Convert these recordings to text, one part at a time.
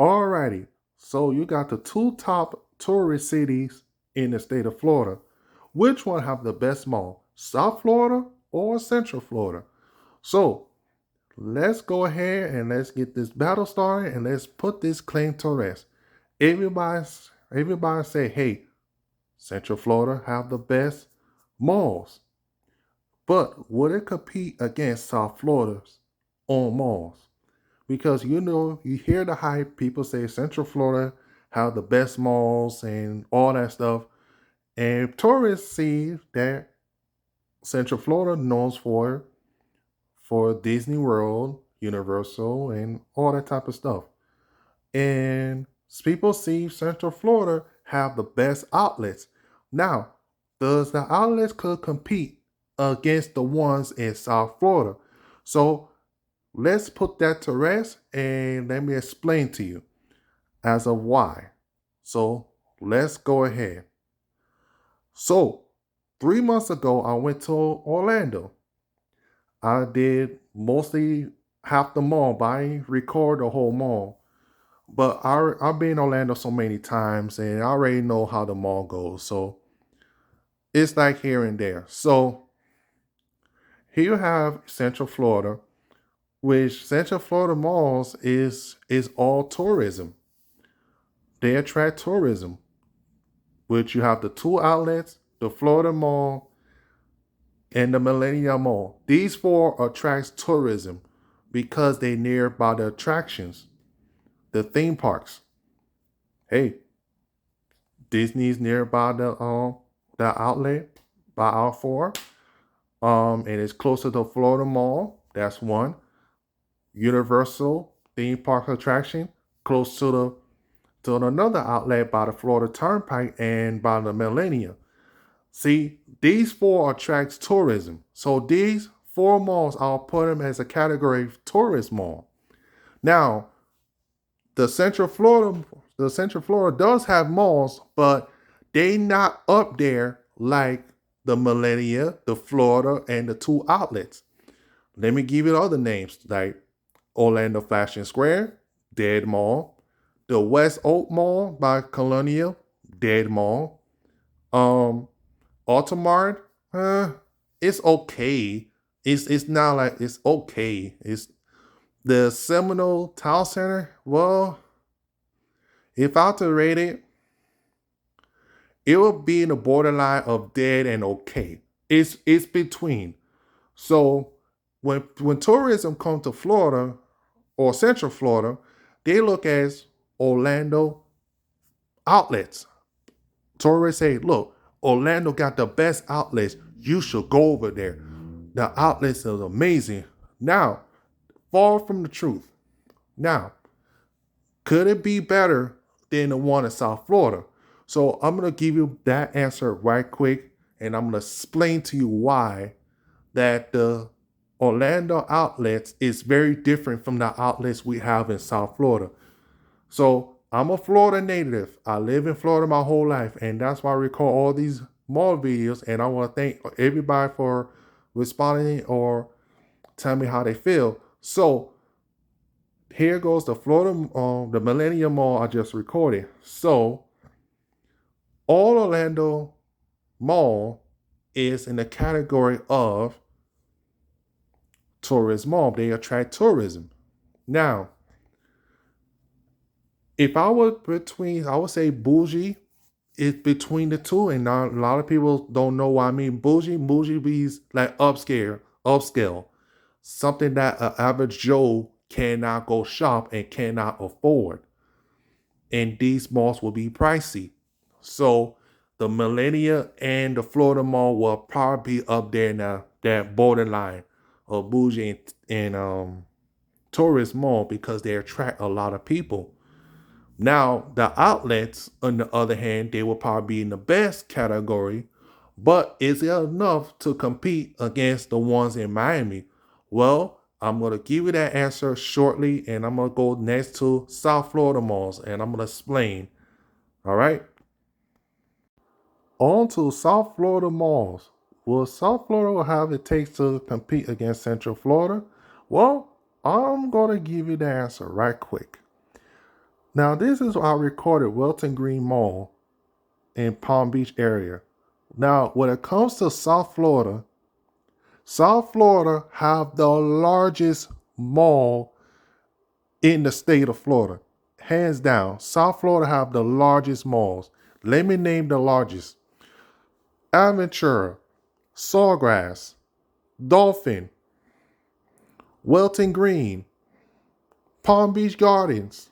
Alrighty. So you got the two top tourist cities in the state of Florida. Which one have the best mall? South Florida or Central Florida? So let's go ahead and let's get this battle started and let's put this claim to rest. Everybody say, hey, Central Florida have the best malls. But would it compete against South Florida's own malls? Because you hear the hype, people say Central Florida have the best malls and all that stuff. And tourists see that Central Florida knows for Disney World, Universal, and all that type of stuff. And people see Central Florida have the best outlets. Now, does the outlets could compete against the ones in South Florida? So let's put that to rest and let me explain to you as of why. So let's go ahead. So 3 months ago, I went to Orlando. I did mostly half the mall, but I didn't record the whole mall. But I've been in Orlando so many times and I already know how the mall goes. So it's like here and there. So here you have Central Florida, which Central Florida malls is all tourism. They attract tourism, which you have the two outlets, the Florida Mall and the Millennium Mall. These four attracts tourism because they nearby the attractions, the theme parks. Hey, Disney's nearby the outlet by our four. And it's closer to Florida Mall. That's one. Universal theme park attraction close to another outlet by the Florida Turnpike and by the Millennium. See, these four attracts tourism. So these four malls, I'll put them as a category of tourist mall. Now, the Central Florida does have malls, but they not up there like the Millennia, the Florida, and the two outlets. Let me give you other names like Orlando Fashion Square, dead mall. The West Oak Mall by Colonial, dead mall. Altamart, it's okay. It's not like it's okay. It's the Seminole Town Center. Well, if I had to rate it, it would be in the borderline of dead and okay. It's between. So when tourism comes to Florida or Central Florida, they look at Orlando outlets. Tourists say, look, Orlando got the best outlets. You should go over there. The outlets are amazing. Now, far from the truth. Now, could it be better than the one in South Florida? So I'm going to give you that answer right quick, and I'm going to explain to you why that the Orlando outlets is very different from the outlets we have in South Florida. So I'm a Florida native. I live in Florida my whole life, and that's why I record all these mall videos. And I want to thank everybody for responding or telling me how they feel. So here goes the the Millennium Mall I just recorded. So all Orlando Mall is in the category of tourist mall. They attract tourism. Now, if I was between, I would say bougie is between the two, and a lot of people don't know what I mean. Bougie, bougie means like upscale, something that an average Joe cannot go shop and cannot afford. And these malls will be pricey. So the Millennia and the Florida Mall will probably be up there now, that borderline of bougie and tourist mall because they attract a lot of people. Now, the outlets, on the other hand, they will probably be in the best category, but is it enough to compete against the ones in Miami? Well, I'm going to give you that answer shortly, and I'm going to go next to South Florida malls, and I'm going to explain. All right? On to South Florida malls. Will South Florida have it takes to compete against Central Florida? Well, I'm going to give you the answer right quick. Now, this is I recorded Welton Green Mall in Palm Beach area. Now, when it comes to South Florida have the largest mall in the state of Florida. Hands down, South Florida have the largest malls. Let me name the largest. Aventura, Sawgrass, Dolphin, Welton Green, Palm Beach Gardens,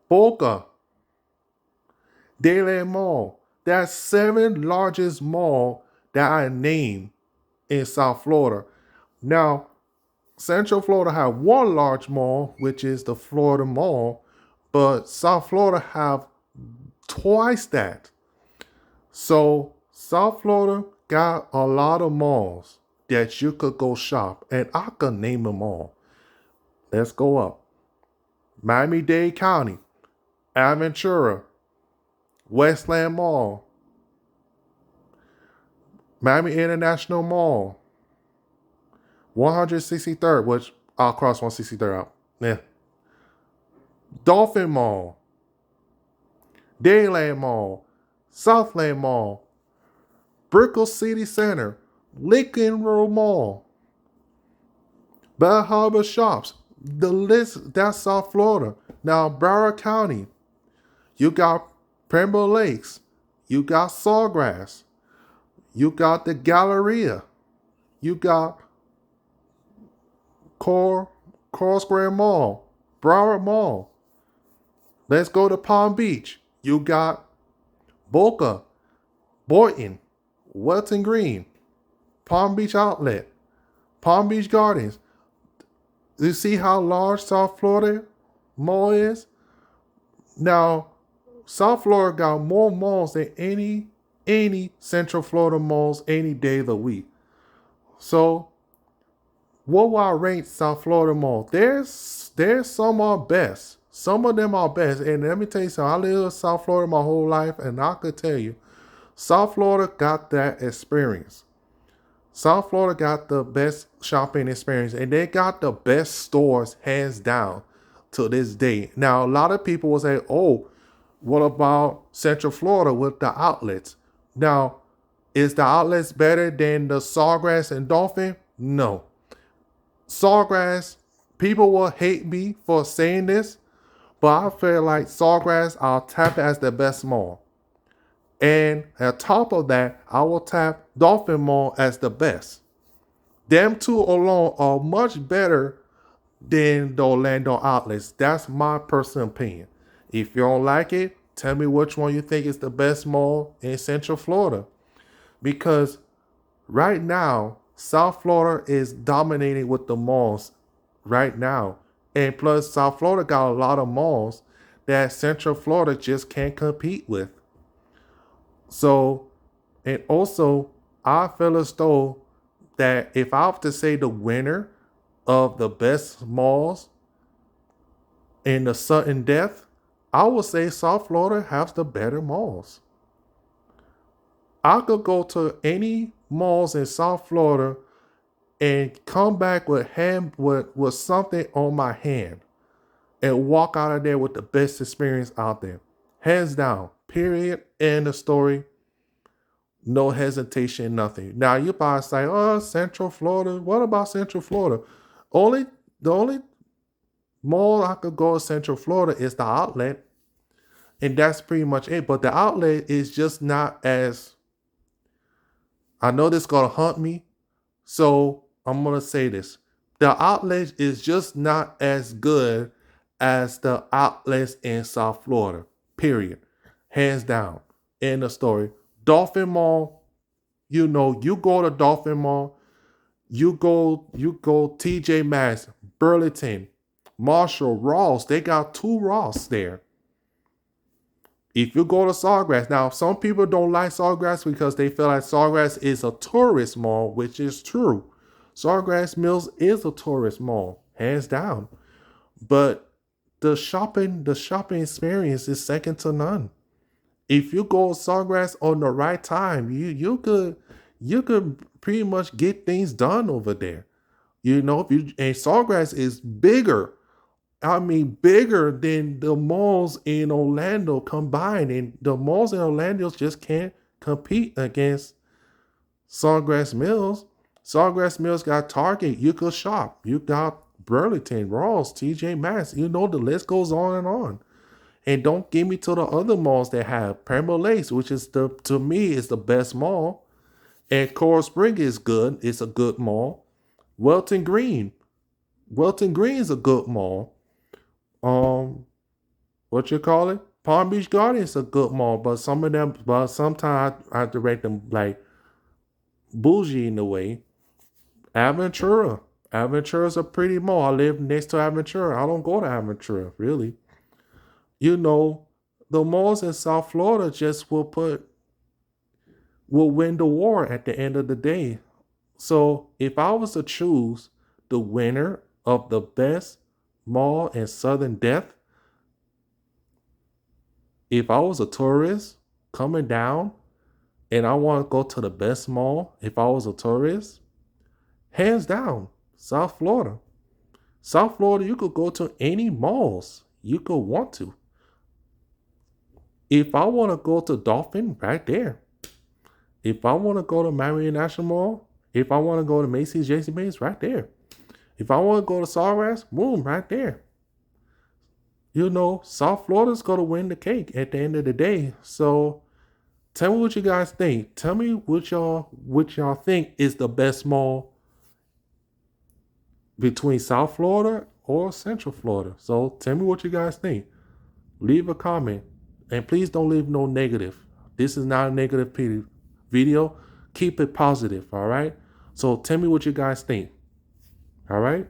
Boca, Dayland Mall. That's 7 largest mall that I named in South Florida. Now, Central Florida have one large mall, which is the Florida Mall, but South Florida have twice that. So South Florida got a lot of malls that you could go shop, and I could name them all. Let's go up. Miami-Dade County, Aventura, Westland Mall, Miami International Mall, 163rd, which I'll cross 163rd out. Yeah. Dolphin Mall, Dayland Mall, Southland Mall, Brickell City Center, Lincoln Road Mall, Bell Harbor Shops. The list, that's South Florida. Now, Broward County, you got Pembroke Lakes, you got Sawgrass, you got the Galleria, you got Coral Square Mall, Broward Mall. Let's go to Palm Beach. You got Boca, Boynton, Welton Green, Palm Beach Outlet, Palm Beach Gardens. You see how large South Florida Mall is? Now, South Florida got more malls than any Central Florida malls any day of the week. So, what will I rate South Florida mall? There's some are best. Some of them are best. And let me tell you something. I lived in South Florida my whole life, and I could tell you, South Florida got that experience. South Florida got the best shopping experience, and they got the best stores hands down to this day. Now, a lot of people will say, oh, what about Central Florida with the outlets? Now, is the outlets better than the Sawgrass and Dolphin? No. Sawgrass, people will hate me for saying this, but I feel like Sawgrass, I'll tap as the best mall. And on top of that, I will tap Dolphin Mall as the best. Them two alone are much better than the Orlando outlets. That's my personal opinion. If you don't like it, tell me which one you think is the best mall in Central Florida. Because right now, South Florida is dominating with the malls right now. And plus, South Florida got a lot of malls that Central Florida just can't compete with. So, and also, I feel as though that if I have to say the winner of the best malls in the sudden death, I would say South Florida has the better malls. I could go to any malls in South Florida and come back with something on my hand and walk out of there with the best experience out there. Hands down. Period. End of story. No hesitation, nothing. Now you probably say, oh, Central Florida. What about Central Florida? The only mall I could go to Central Florida is the outlet. And that's pretty much it. But the outlet is just not as, I know this is gonna hunt me. So I'm gonna say this. The outlet is just not as good as the outlets in South Florida. Period. Hands down. End of story. Dolphin Mall, you go to Dolphin Mall, you go TJ Maxx, Burlington, Marshall, Ross. They got 2 Ross there. If you go to Sawgrass, now some people don't like Sawgrass because they feel like Sawgrass is a tourist mall, which is true. Sawgrass Mills is a tourist mall, hands down. But the shopping experience is second to none. If you go Sawgrass on the right time, you could pretty much get things done over there. And Sawgrass is bigger I mean, bigger than the malls in Orlando combined. And the malls in Orlando just can't compete against Sawgrass Mills. Sawgrass Mills got Target, you could shop. You got Burlington, Ross, TJ Maxx. You know, the list goes on and on. And don't get me to the other malls that have Pamela Lakes, which is to me is the best mall. And Coral Spring is good. It's a good mall. Welton Green. Welton Green is a good mall. What you call it? Palm Beach Garden is a good mall, but sometimes I have to rate them like bougie in a way. Aventura. Aventura's a pretty mall. I live next to Aventura. I don't go to Aventura, really. You know, the malls in South Florida just will win the war at the end of the day. So if I was to choose the winner of the best mall in Southern Death, if I was a tourist coming down and I want to go to the best mall, if I was a tourist, hands down, South Florida. South Florida, you could go to any malls you could want to. If I want to go to Dolphin, right there. If I want to go to Miami National Mall, if I want to go to Macy's, JCPenney's, right there. If I want to go to Sawgrass, boom, right there. You know, South Florida's going to win the cake at the end of the day. So tell me what you guys think. Tell me what y'all think is the best mall between South Florida or Central Florida. So tell me what you guys think. Leave a comment. And please don't leave no negative. This is not a negative video. Keep it positive, all right? So tell me what you guys think. All right?